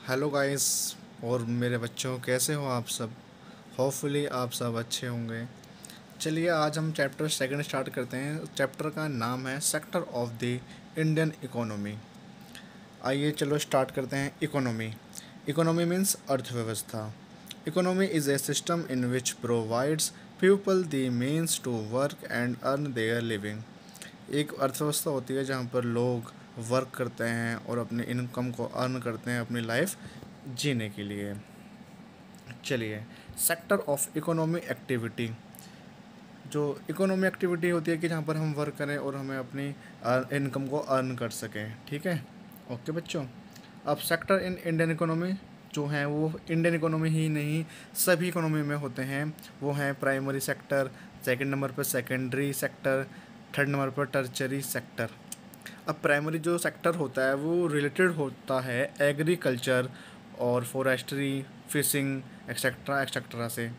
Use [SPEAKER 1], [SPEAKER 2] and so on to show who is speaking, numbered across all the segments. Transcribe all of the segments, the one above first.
[SPEAKER 1] Hello guys और मेरे बच्चों, कैसे हो आप सब। होपफुली आप सब अच्छे होंगे। चलिए आज हम चैप्टर सेकंड स्टार्ट करते हैं। चैप्टर का नाम है sector of the Indian economy. आइए चलो स्टार्ट करते हैं। इकोनॉमी। इकोनॉमी मीन्स अर्थव्यवस्था। Economy is a system in which provides people the means to work and earn their living. एक अर्थव्यवस्था होती है जहाँ पर लोग वर्क करते हैं और अपने इनकम को अर्न करते हैं अपनी लाइफ जीने के लिए। चलिए, सेक्टर ऑफ इकोनॉमी एक्टिविटी। जो इकोनॉमी एक्टिविटी होती है कि जहाँ पर हम वर्क करें और हमें अपनी इनकम को अर्न कर सकें। ठीक है, ओके बच्चों। अब सेक्टर इन इंडियन इकोनॉमी जो हैं वो इंडियन इकोनॉमी ही नहीं, सभी इकोनॉमी में होते हैं। वो हैं प्राइमरी सेक्टर, सेकंड नंबर पर सेकेंडरी सेक्टर, थर्ड नंबर पर टर्चरी सेक्टर। अब प्राइमरी जो सेक्टर होता है वो रिलेटेड होता है एग्रीकल्चर और फॉरेस्ट्री, फिशिंग एक्सेट्रा एक्सेट्रा से।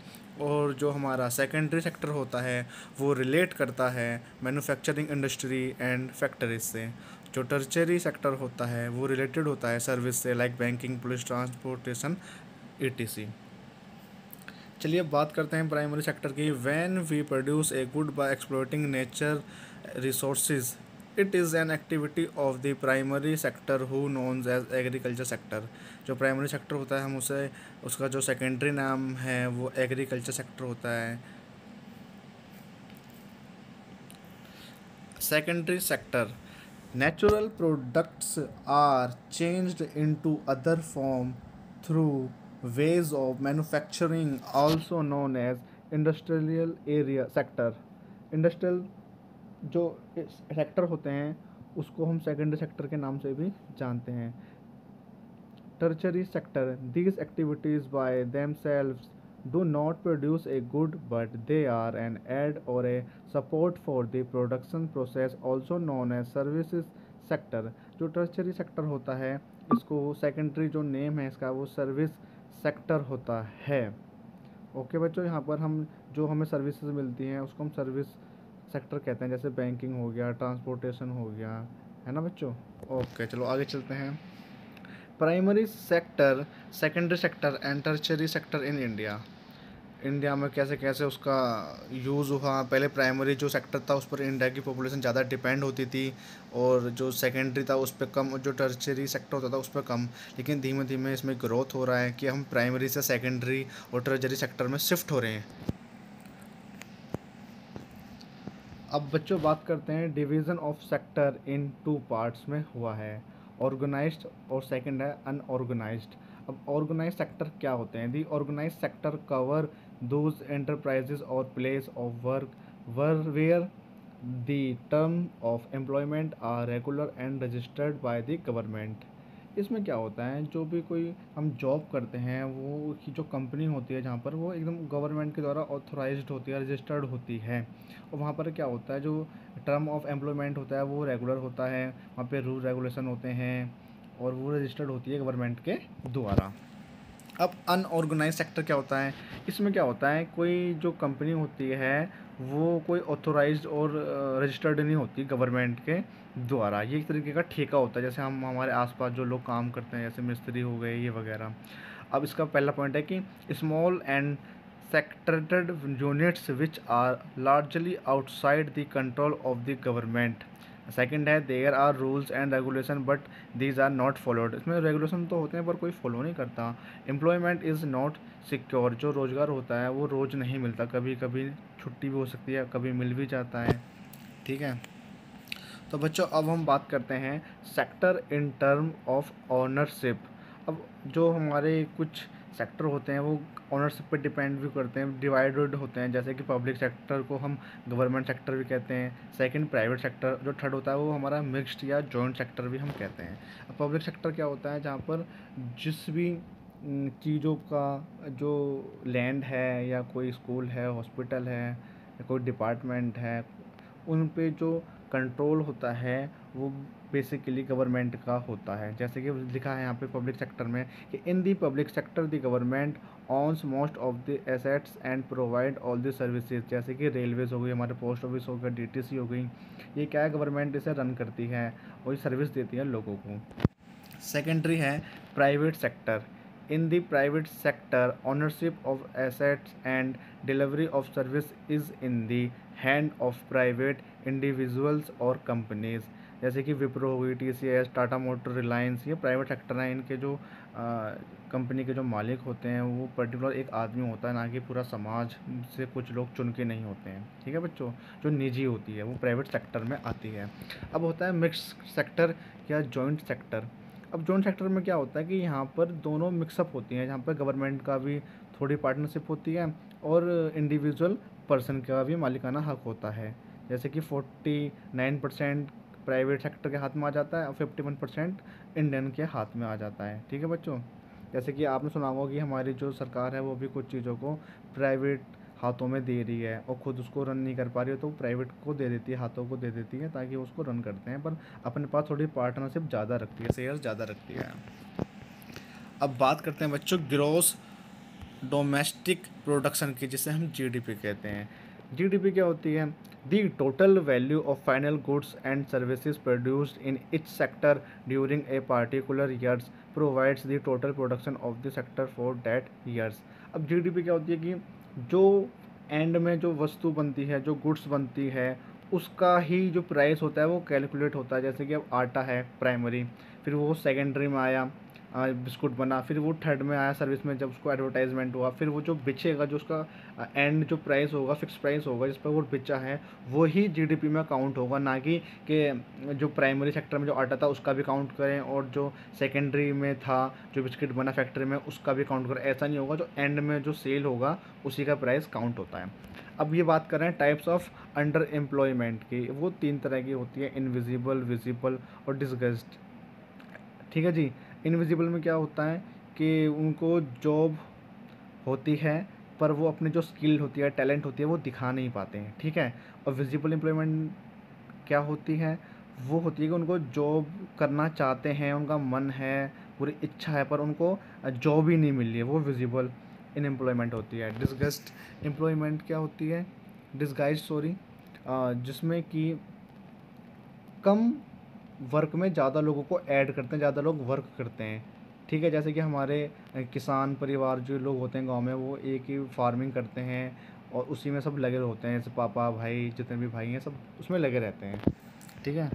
[SPEAKER 1] और जो हमारा सेकेंडरी सेक्टर होता है वो रिलेट करता है मैन्युफैक्चरिंग इंडस्ट्री एंड फैक्ट्रीज से। जो टर्चरी सेक्टर होता है वो रिलेटेड होता है सर्विस से, like banking, police, transportation, ETC. चलिए अब बात करते हैं प्राइमरी सेक्टर की। When we produce a good by exploiting nature resources, it is an activity of the primary sector who knowns as agriculture sector. जो प्राइमरी सेक्टर होता है हम उसे, उसका जो सेकेंडरी नाम है वो एग्रीकल्चर सेक्टर होता है। Secondary sector, natural products are changed into other form through ways of manufacturing, also known as industrial area sector। Industrial जो सेक्टर होते हैं उसको हम सेकेंडरी सेक्टर के नाम से भी जानते हैं। Tertiary sector, these activities by themselves do not produce a good, but they are an aid or a support for the production process, also known as services sector। जो टर्चरी सेक्टर होता है इसको सेकेंडरी जो name है इसका वो service sector होता है। ओके बच्चों, यहाँ पर हम जो हमें सर्विसेज मिलती हैं उसको हम सर्विस सेक्टर कहते हैं, जैसे बैंकिंग हो गया, ट्रांसपोर्टेशन हो गया, है ना बच्चों। ओके चलो आगे चलते हैं। Primary sector, secondary sector and tertiary sector in India. India में कैसे कैसे उसका यूज़ हुआ। पहले प्राइमरी जो सेक्टर था उस पर इंडिया की पॉपुलेशन ज़्यादा डिपेंड होती थी और जो सेकेंडरी था उस पर कम, जो टर्चरी सेक्टर होता था उस पर कम। लेकिन धीमे धीमे इसमें ग्रोथ हो रहा है कि हम प्राइमरी से सेकेंडरी और टर्चरी सेक्टर में शिफ्ट हो रहे हैं। अब बच्चों बात करते हैं division of sector in two parts में हुआ है, ऑर्गेनाइज्ड और सेकंड है अनऑर्गेनाइज्ड। अब ऑर्गेनाइज्ड सेक्टर क्या होते हैं? The organised sector cover those enterprises और place of work where where the term of employment are regular and registered by the government. इसमें क्या होता है, जो भी कोई हम जॉब करते हैं वो की जो कंपनी होती है जहाँ पर वो एकदम गवर्नमेंट के द्वारा ऑथोराइज्ड होती है, रजिस्टर्ड होती है। और वहाँ पर क्या होता है, जो टर्म ऑफ एम्प्लॉयमेंट होता है वो रेगुलर होता है, वहाँ पे रूल रेगुलेशन होते हैं और वो रजिस्टर्ड होती है गवर्नमेंट के द्वारा। अब अनऑर्गेनाइज सेक्टर क्या होता है? इसमें क्या होता है, कोई जो कंपनी होती है वो कोई ऑथोराइज्ड और रजिस्टर्ड नहीं होती गवर्नमेंट के द्वारा। ये एक तरीके का ठेका होता है, जैसे हम हमारे आसपास जो लोग काम करते हैं जैसे मिस्त्री हो गए ये वगैरह। अब इसका पहला पॉइंट है कि small and scattered units which are largely outside the control of the government. Second है there are rules and regulation but these are not followed. इसमें रेगुलेशन तो होते हैं पर कोई फॉलो नहीं करता। एम्प्लॉयमेंट इज़ नॉट सिक्योर, जो रोज़गार होता है वो रोज़ नहीं मिलता, कभी कभी छुट्टी भी हो सकती है, कभी मिल भी जाता है। ठीक है, तो बच्चों अब हम बात करते हैं sector in term of ownership. अब जो हमारे कुछ सेक्टर होते हैं वो ऑनरशिप पे डिपेंड भी करते हैं, डिवाइडेड होते हैं। जैसे कि पब्लिक सेक्टर को हम गवर्नमेंट सेक्टर भी कहते हैं, सेकंड प्राइवेट सेक्टर, जो थर्ड होता है वो हमारा मिक्स्ड या जॉइंट सेक्टर भी हम कहते हैं। अब पब्लिक सेक्टर क्या होता है, जहाँ पर जिस भी चीज़ों का जो लैंड है या कोई स्कूल है, हॉस्पिटल है या कोई डिपार्टमेंट है, उन पे जो कंट्रोल होता है वो बेसिकली गवर्नमेंट का होता है। जैसे कि लिखा है यहाँ पे पब्लिक सेक्टर में कि in the public sector the government owns most of the assets and provide all the services. जैसे कि रेलवेज हो गई, हमारे पोस्ट ऑफिस हो गया, डीटीसी हो गई, ये क्या है, गवर्नमेंट इसे रन करती है और ये सर्विस देती है लोगों को। सेकेंडरी है Private sector. In the private sector, ownership of assets and delivery of service is in the hand of private individuals or companies. जैसे कि विप्रो हो गई, TCS, टाटा मोटर, रिलायंस, ये प्राइवेट सेक्टर हैं। इनके जो कंपनी के जो मालिक होते हैं वो पर्टिकुलर एक आदमी होता है, ना कि पूरा समाज से कुछ लोग चुन के नहीं होते हैं। ठीक है बच्चों, जो निजी होती है वो प्राइवेट सेक्टर में आती है। अब होता है मिक्स्ड सेक्टर या जॉइंट सेक्टर। अब जॉइंट सेक्टर में क्या होता है कि यहाँ पर दोनों मिक्सअप होती हैं, जहाँ पर गवर्नमेंट का भी थोड़ी पार्टनरशिप होती है और इंडिविजुअल पर्सन का भी मालिकाना हक होता है। जैसे कि 49% प्राइवेट सेक्टर के हाथ में आ जाता है और 51% इंडियन के हाथ में आ जाता है। ठीक है बच्चों, जैसे कि आपने सुना होगा कि हमारी जो सरकार है वो भी कुछ चीज़ों को प्राइवेट हाथों में दे रही है और ख़ुद उसको रन नहीं कर पा रही है, तो प्राइवेट को दे देती है, हाथों को दे देती है ताकि उसको रन करते हैं, पर अपने पास थोड़ी पार्टनरशिप ज़्यादा रखती है, शेयर ज़्यादा रखती है। अब बात करते हैं बच्चों ग्रॉस डोमेस्टिक प्रोडक्शन की, जिसे हम जीडीपी कहते हैं। जीडीपी क्या होती है? दी total value of final goods and services produced in each sector during a particular years provides the total production of the sector for that years. अब जीडीपी क्या होती है कि जो एंड में जो वस्तु बनती है, जो गुड्स बनती है, उसका ही जो प्राइस होता है वो कैलकुलेट होता है। जैसे कि अब आटा है प्राइमरी, फिर वो सेकेंडरी में आया, बिस्कुट बना, फिर वो थर्ड में आया सर्विस में, जब उसको एडवर्टाइजमेंट हुआ, फिर वो जो बिचेगा, जो उसका एंड जो प्राइस होगा, फिक्स प्राइस होगा जिस पर वो बिचा है, वो ही जीडीपी में काउंट होगा, ना कि जो प्राइमरी सेक्टर में जो आटा था उसका भी काउंट करें और जो सेकेंडरी में था जो बिस्किट बना फैक्ट्री में उसका भी काउंट करें। ऐसा नहीं होगा, जो एंड में जो सेल होगा उसी का प्राइस काउंट होता है। अब ये बात कर रहे हैं टाइप्स ऑफ अंडर एम्प्लॉयमेंट की। वो 3 तरह की होती है, इनविजिबल, विजिबल और डिसगस्ड। ठीक है जी। इनविजिबल में क्या होता है कि उनको जॉब होती है पर वो अपनी जो स्किल होती है, टैलेंट होती है, वो दिखा नहीं पाते हैं। ठीक है। और विजिबल एम्प्लॉयमेंट क्या होती है? वो होती है कि उनको जॉब करना चाहते हैं, उनका मन है, पूरी इच्छा है, पर उनको जॉब ही नहीं मिल रही है, वो विजिबल इनएम्प्लॉयमेंट होती है। डिसगस्ड एम्प्लॉयमेंट क्या होती है? डिसगाइज सॉरी, जिसमें कि कम वर्क में ज़्यादा लोगों को ऐड करते हैं, ज़्यादा लोग वर्क करते हैं। ठीक है। जैसे कि हमारे किसान परिवार जो लोग होते हैं गांव में, वो एक ही फार्मिंग करते हैं और उसी में सब लगे होते हैं, जैसे पापा भाई जितने भी भाई हैं सब उसमें लगे रहते हैं। ठीक है।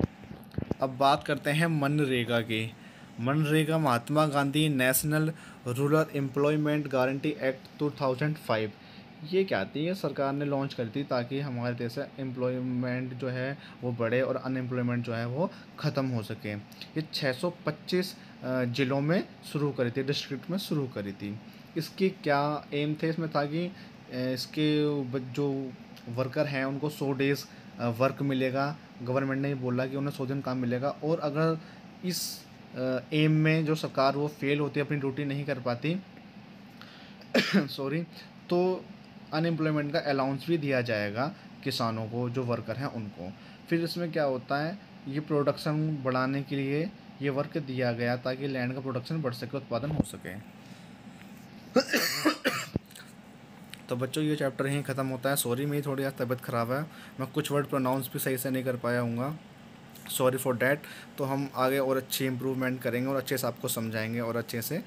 [SPEAKER 1] अब बात करते हैं मनरेगा की। MNREGA Mahatma Gandhi national rural employment guarantee act 2005। ये क्या थी? ये सरकार ने लॉन्च करी थी ताकि हमारे देश से एम्प्लॉयमेंट जो है वो बढ़े और अनएम्प्लॉयमेंट जो है वो ख़त्म हो सके। ये 625 ज़िलों में शुरू करी थी, डिस्ट्रिक्ट में शुरू करी थी। इसकी क्या एम थे? इसमें था कि इसके जो वर्कर हैं उनको 100 डेज़ वर्क मिलेगा। गवर्नमेंट ने ये बोला कि उन्हें 100 दिन काम मिलेगा, और अगर इस एम में जो सरकार वो फेल होती है, अपनी ड्यूटी नहीं कर पाती सॉरी, तो अनएम्प्लॉयमेंट का अलाउंस भी दिया जाएगा किसानों को, जो वर्कर हैं उनको। फिर इसमें क्या होता है, ये प्रोडक्शन बढ़ाने के लिए ये वर्क दिया गया ताकि लैंड का प्रोडक्शन बढ़ सके, उत्पादन हो सके। तो बच्चों ये चैप्टर यहीं ख़त्म होता है। सॉरी मेरी थोड़ी आज तबीयत ख़राब है, मैं कुछ वर्ड प्रोनाउंस भी सही से नहीं कर पाया हूँगा, सॉरी फॉर डैट। तो हम आगे और अच्छी इम्प्रूवमेंट करेंगे और अच्छे से आपको समझाएंगे और अच्छे से